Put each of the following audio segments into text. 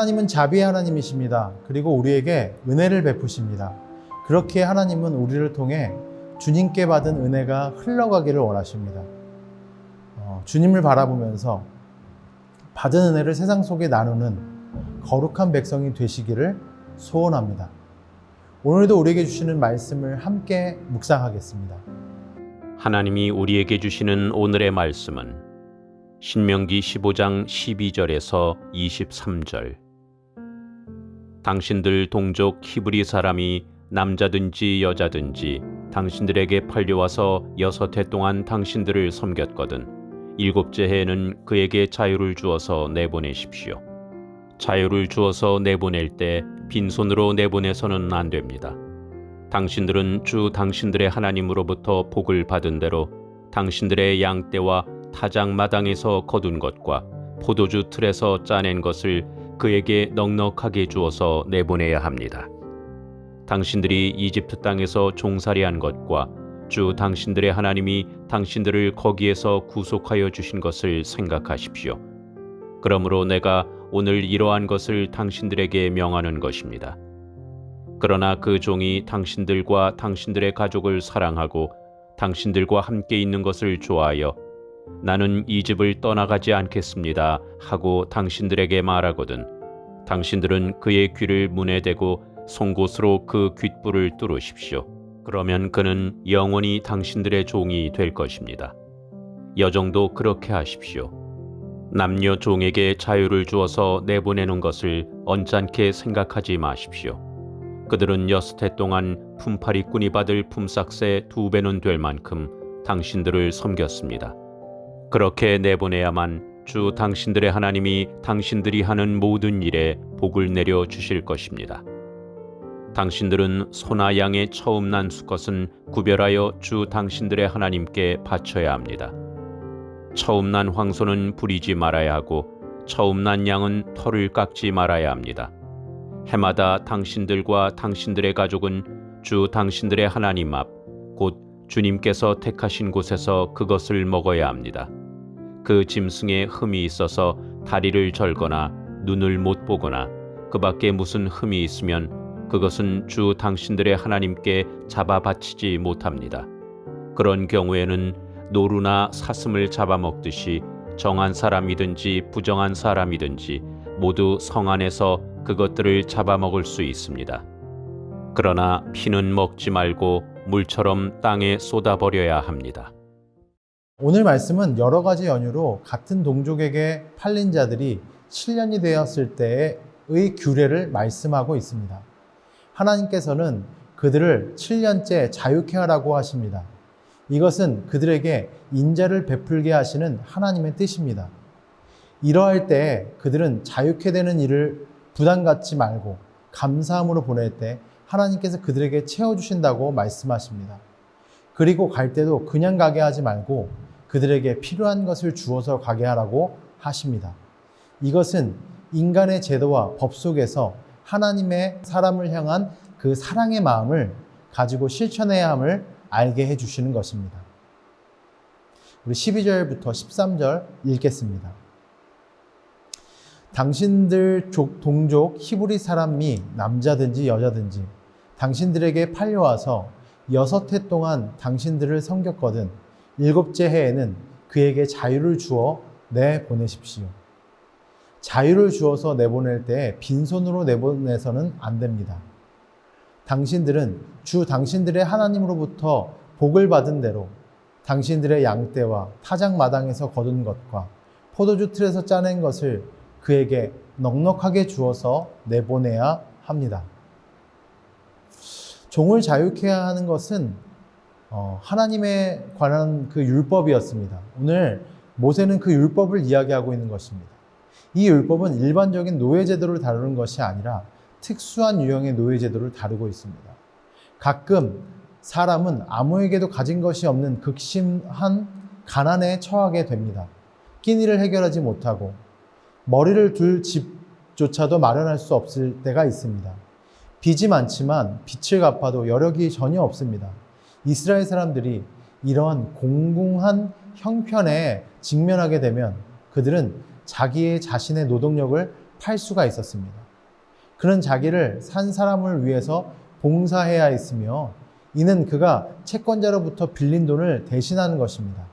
하나님은 자비의 하나님이십니다. 그리고 우리에게 은혜를 베푸십니다. 그렇게 하나님은 우리를 통해 주님께 받은 은혜가 흘러가기를 원하십니다. 주님을 바라보면서 받은 은혜를 세상 속에 나누는 거룩한 백성이 되시기를 소원합니다. 오늘도 우리에게 주시는 말씀을 함께 묵상하겠습니다. 하나님이 우리에게 주시는 오늘의 말씀은 신명기 15장 12절에서 23절. 당신들 동족 히브리 사람이 남자든지 여자든지 당신들에게 팔려와서 6해 동안 당신들을 섬겼거든 7째 해에는 그에게 자유를 주어서 내보내십시오. 자유를 주어서 내보낼 때 빈손으로 내보내서는 안 됩니다. 당신들은 주 당신들의 하나님으로부터 복을 받은 대로 당신들의 양떼와 타작마당에서 거둔 것과 포도주 틀에서 짜낸 것을 그에게 넉넉하게 주어서 내보내야 합니다. 당신들이 이집트 땅에서 종살이한 것과 주 당신들의 하나님이 당신들을 거기에서 구속하여 주신 것을 생각하십시오. 그러므로 내가 오늘 이러한 것을 당신들에게 명하는 것입니다. 그러나 그 종이 당신들과 당신들의 가족을 사랑하고 당신들과 함께 있는 것을 좋아하여 나는 이 집을 떠나가지 않겠습니다 하고 당신들에게 말하거든 당신들은 그의 귀를 문에 대고 송곳으로 그 귓불을 뚫으십시오. 그러면 그는 영원히 당신들의 종이 될 것입니다. 여종도 그렇게 하십시오. 남녀 종에게 자유를 주어서 내보내는 것을 언짢게 생각하지 마십시오. 그들은 6해 동안 품팔이꾼이 받을 품삯의 2배는 될 만큼 당신들을 섬겼습니다. 그렇게 내보내야만 주 당신들의 하나님이 당신들이 하는 모든 일에 복을 내려 주실 것입니다. 당신들은 소나 양의 처음 난 수컷은 구별하여 주 당신들의 하나님께 바쳐야 합니다. 처음 난 황소는 부리지 말아야 하고 처음 난 양은 털을 깎지 말아야 합니다. 해마다 당신들과 당신들의 가족은 주 당신들의 하나님 앞, 곧 주님께서 택하신 곳에서 그것을 먹어야 합니다. 그 짐승에 흠이 있어서 다리를 절거나 눈을 못 보거나 그 밖에 무슨 흠이 있으면 그것은 주 당신들의 하나님께 잡아 바치지 못합니다. 그런 경우에는 노루나 사슴을 잡아먹듯이 정한 사람이든지 부정한 사람이든지 모두 성 안에서 그것들을 잡아먹을 수 있습니다. 그러나 피는 먹지 말고 물처럼 땅에 쏟아버려야 합니다. 오늘 말씀은 여러 가지 연유로 같은 동족에게 팔린 자들이 7년이 되었을 때의 규례를 말씀하고 있습니다. 하나님께서는 그들을 7년째 자유케 하라고 하십니다. 이것은 그들에게 인자를 베풀게 하시는 하나님의 뜻입니다. 이러할 때 그들은 자유케 되는 일을 부담 갖지 말고 감사함으로 보낼 때 하나님께서 그들에게 채워주신다고 말씀하십니다. 그리고 갈 때도 그냥 가게 하지 말고 그들에게 필요한 것을 주어서 가게 하라고 하십니다. 이것은 인간의 제도와 법 속에서 하나님의 사람을 향한 그 사랑의 마음을 가지고 실천해야 함을 알게 해주시는 것입니다. 우리 12절부터 13절 읽겠습니다. 당신들 동족 히브리 사람이 남자든지 여자든지 당신들에게 팔려와서 6해 동안 당신들을 섬겼거든 7째 해에는 그에게 자유를 주어 내보내십시오. 자유를 주어서 내보낼 때 빈손으로 내보내서는 안 됩니다. 당신들은 주 당신들의 하나님으로부터 복을 받은 대로 당신들의 양떼와 타작마당에서 거둔 것과 포도주 틀에서 짜낸 것을 그에게 넉넉하게 주어서 내보내야 합니다. 종을 자유케 하는 것은 하나님에 관한 그 율법이었습니다. 오늘 모세는 그 율법을 이야기하고 있는 것입니다. 이 율법은 일반적인 노예제도를 다루는 것이 아니라 특수한 유형의 노예제도를 다루고 있습니다. 가끔 사람은 아무에게도 가진 것이 없는 극심한 가난에 처하게 됩니다. 끼니를 해결하지 못하고 머리를 둘 집조차도 마련할 수 없을 때가 있습니다. 빚이 많지만 빚을 갚아도 여력이 전혀 없습니다. 이스라엘 사람들이 이러한 공공한 형편에 직면하게 되면 그들은 자신의 노동력을 팔 수가 있었습니다. 그는 자기를 산 사람을 위해서 봉사해야 했으며 이는 그가 채권자로부터 빌린 돈을 대신하는 것입니다.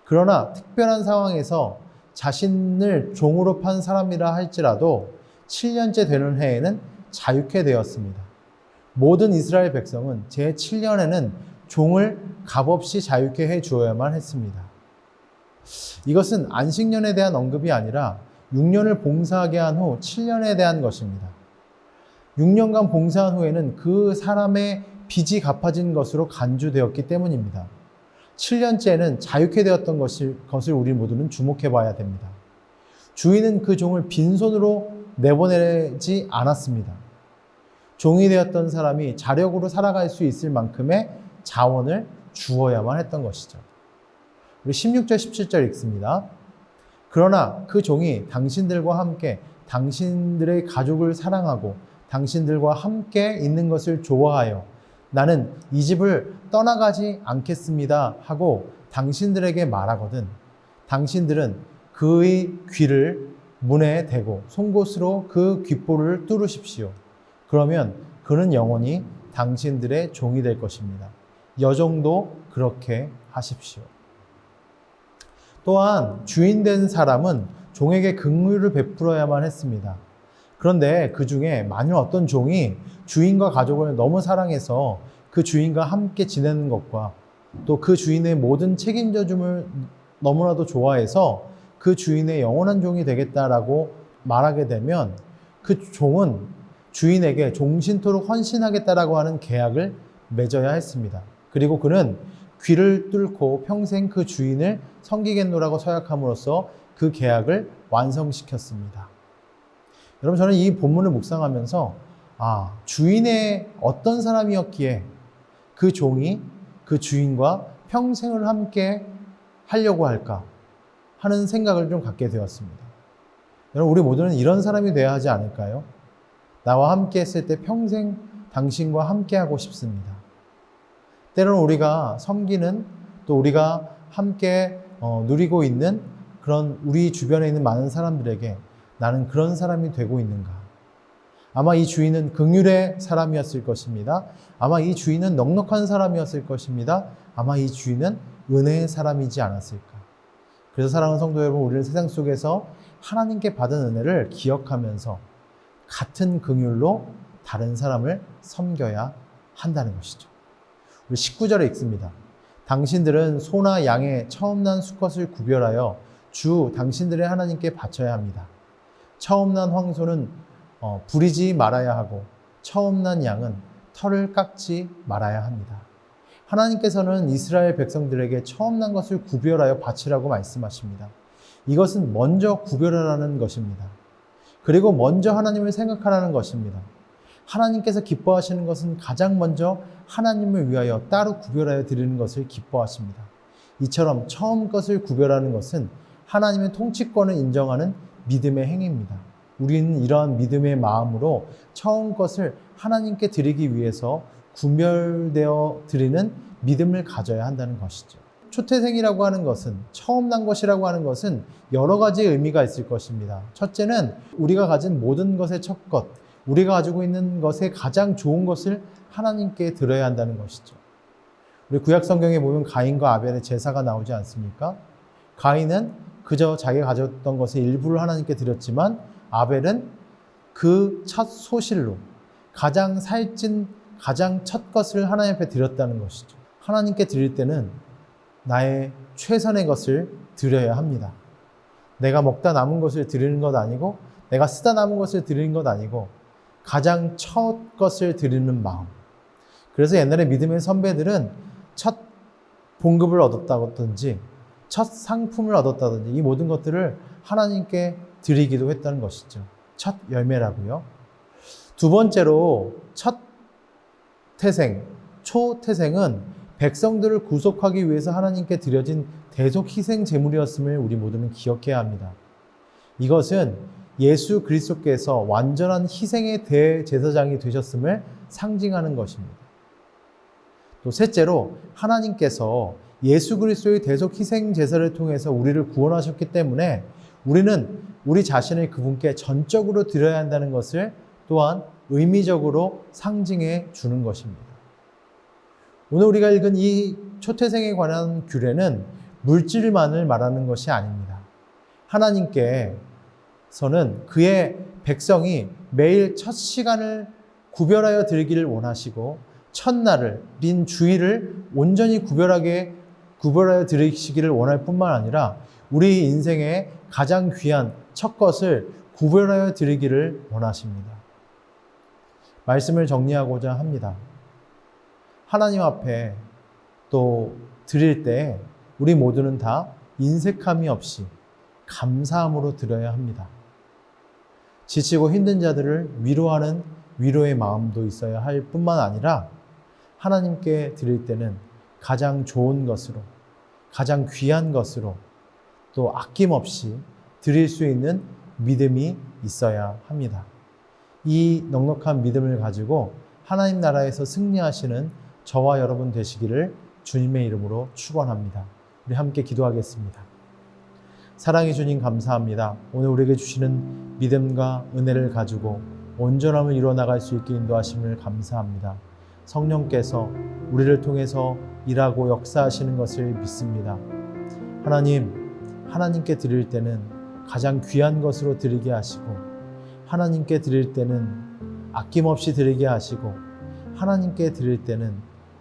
그러나 특별한 상황에서 자신을 종으로 판 사람이라 할지라도 7년째 되는 해에는 자유케 되었습니다. 모든 이스라엘 백성은 제7년에는 종을 값없이 자유케 해 주어야만 했습니다. 이것은 안식년에 대한 언급이 아니라 6년을 봉사하게 한 후 7년에 대한 것입니다. 6년간 봉사한 후에는 그 사람의 빚이 갚아진 것으로 간주되었기 때문입니다. 7년째는 자유케 되었던 것을 우리 모두는 주목해 봐야 됩니다. 주인은 그 종을 빈손으로 내보내지 않았습니다. 종이 되었던 사람이 자력으로 살아갈 수 있을 만큼의 자원을 주어야만 했던 것이죠. 우리 16절, 17절 읽습니다. 그러나 그 종이 당신들과 함께 당신들의 가족을 사랑하고 당신들과 함께 있는 것을 좋아하여 나는 이 집을 떠나가지 않겠습니다 하고 당신들에게 말하거든 당신들은 그의 귀를 문에 대고 송곳으로 그 귓볼을 뚫으십시오. 그러면 그는 영원히 당신들의 종이 될 것입니다. 여종도 그렇게 하십시오. 또한 주인 된 사람은 종에게 긍휼을 베풀어야만 했습니다. 그런데 그 중에 만일 어떤 종이 주인과 가족을 너무 사랑해서 그 주인과 함께 지내는 것과 또 그 주인의 모든 책임져줌을 너무나도 좋아해서 그 주인의 영원한 종이 되겠다라고 말하게 되면 그 종은 주인에게 종신토록 헌신하겠다라고 하는 계약을 맺어야 했습니다. 그리고 그는 귀를 뚫고 평생 그 주인을 섬기겠노라고 서약함으로써 그 계약을 완성시켰습니다. 여러분, 저는 이 본문을 묵상하면서 주인의 어떤 사람이었기에 그 종이 그 주인과 평생을 함께 하려고 할까 하는 생각을 좀 갖게 되었습니다. 여러분, 우리 모두는 이런 사람이 되어야 하지 않을까요? 나와 함께 했을 때 평생 당신과 함께 하고 싶습니다. 때로는 우리가 섬기는 또 우리가 함께 누리고 있는 그런 우리 주변에 있는 많은 사람들에게 나는 그런 사람이 되고 있는가? 아마 이 주인은 긍휼의 사람이었을 것입니다. 아마 이 주인은 넉넉한 사람이었을 것입니다. 아마 이 주인은 은혜의 사람이지 않았을까? 그래서 사랑하는 성도 여러분, 우리는 세상 속에서 하나님께 받은 은혜를 기억하면서 같은 긍휼로 다른 사람을 섬겨야 한다는 것이죠. 우리 19절에 읽습니다. 당신들은 소나 양의 처음 난 수컷을 구별하여 주 당신들의 하나님께 바쳐야 합니다. 처음 난 황소는 부리지 말아야 하고 처음 난 양은 털을 깎지 말아야 합니다. 하나님께서는 이스라엘 백성들에게 처음 난 것을 구별하여 바치라고 말씀하십니다. 이것은 먼저 구별하라는 것입니다. 그리고 먼저 하나님을 생각하라는 것입니다. 하나님께서 기뻐하시는 것은 가장 먼저 하나님을 위하여 따로 구별하여 드리는 것을 기뻐하십니다. 이처럼 처음 것을 구별하는 것은 하나님의 통치권을 인정하는 믿음의 행위입니다. 우리는 이러한 믿음의 마음으로 처음 것을 하나님께 드리기 위해서 구별되어 드리는 믿음을 가져야 한다는 것이죠. 초태생이라고 하는 것은, 처음 난 것이라고 하는 것은 여러 가지 의미가 있을 것입니다. 첫째는 우리가 가진 모든 것의 첫 것, 우리가 가지고 있는 것의 가장 좋은 것을 하나님께 드려야 한다는 것이죠. 우리 구약 성경에 보면 가인과 아벨의 제사가 나오지 않습니까? 가인은 그저 자기가 가졌던 것의 일부를 하나님께 드렸지만 아벨은 그 첫 소실로 가장 살찐 가장 첫 것을 하나님 앞에 드렸다는 것이죠. 하나님께 드릴 때는 나의 최선의 것을 드려야 합니다. 내가 먹다 남은 것을 드리는 것 아니고 내가 쓰다 남은 것을 드리는 것 아니고 가장 첫 것을 드리는 마음. 그래서 옛날에 믿음의 선배들은 첫 봉급을 얻었다든지 첫 상품을 얻었다든지 이 모든 것들을 하나님께 드리기도 했다는 것이죠. 첫 열매라고요. 두 번째로 첫 태생, 초태생은 백성들을 구속하기 위해서 하나님께 드려진 대속 희생 제물이었음을 우리 모두는 기억해야 합니다. 이것은 예수 그리스도께서 완전한 희생의 대제사장이 되셨음을 상징하는 것입니다. 또 셋째로 하나님께서 예수 그리스도의 대속 희생 제사를 통해서 우리를 구원하셨기 때문에 우리는 우리 자신을 그분께 전적으로 드려야 한다는 것을 또한 의미적으로 상징해 주는 것입니다. 오늘 우리가 읽은 이 초태생에 관한 규례는 물질만을 말하는 것이 아닙니다. 하나님께서는 그의 백성이 매일 첫 시간을 구별하여 드리기를 원하시고 첫날인 주일을 온전히 구별하여 드리시기를 원할 뿐만 아니라 우리 인생의 가장 귀한 첫 것을 구별하여 드리기를 원하십니다. 말씀을 정리하고자 합니다. 하나님 앞에 또 드릴 때 우리 모두는 다 인색함이 없이 감사함으로 드려야 합니다. 지치고 힘든 자들을 위로하는 위로의 마음도 있어야 할 뿐만 아니라 하나님께 드릴 때는 가장 좋은 것으로, 가장 귀한 것으로 또 아낌없이 드릴 수 있는 믿음이 있어야 합니다. 이 넉넉한 믿음을 가지고 하나님 나라에서 승리하시는 저와 여러분 되시기를 주님의 이름으로 축원합니다. 우리 함께 기도하겠습니다. 사랑의 주님 감사합니다. 오늘 우리에게 주시는 믿음과 은혜를 가지고 온전함을 이루어 나갈 수 있게 인도하심을 감사합니다. 성령께서 우리를 통해서 일하고 역사하시는 것을 믿습니다. 하나님께 드릴 때는 가장 귀한 것으로 드리게 하시고 하나님께 드릴 때는 아낌없이 드리게 하시고 하나님께 드릴 때는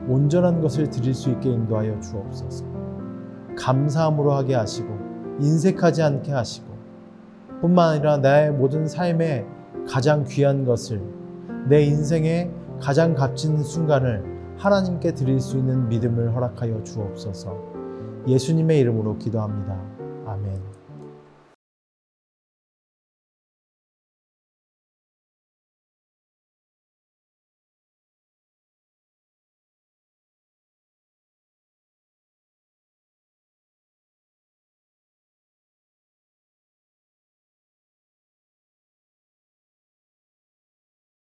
온전한 것을 드릴 수 있게 인도하여 주옵소서. 감사함으로 하게 하시고 인색하지 않게 하시고 뿐만 아니라 나의 모든 삶의 가장 귀한 것을 내 인생의 가장 값진 순간을 하나님께 드릴 수 있는 믿음을 허락하여 주옵소서. 예수님의 이름으로 기도합니다.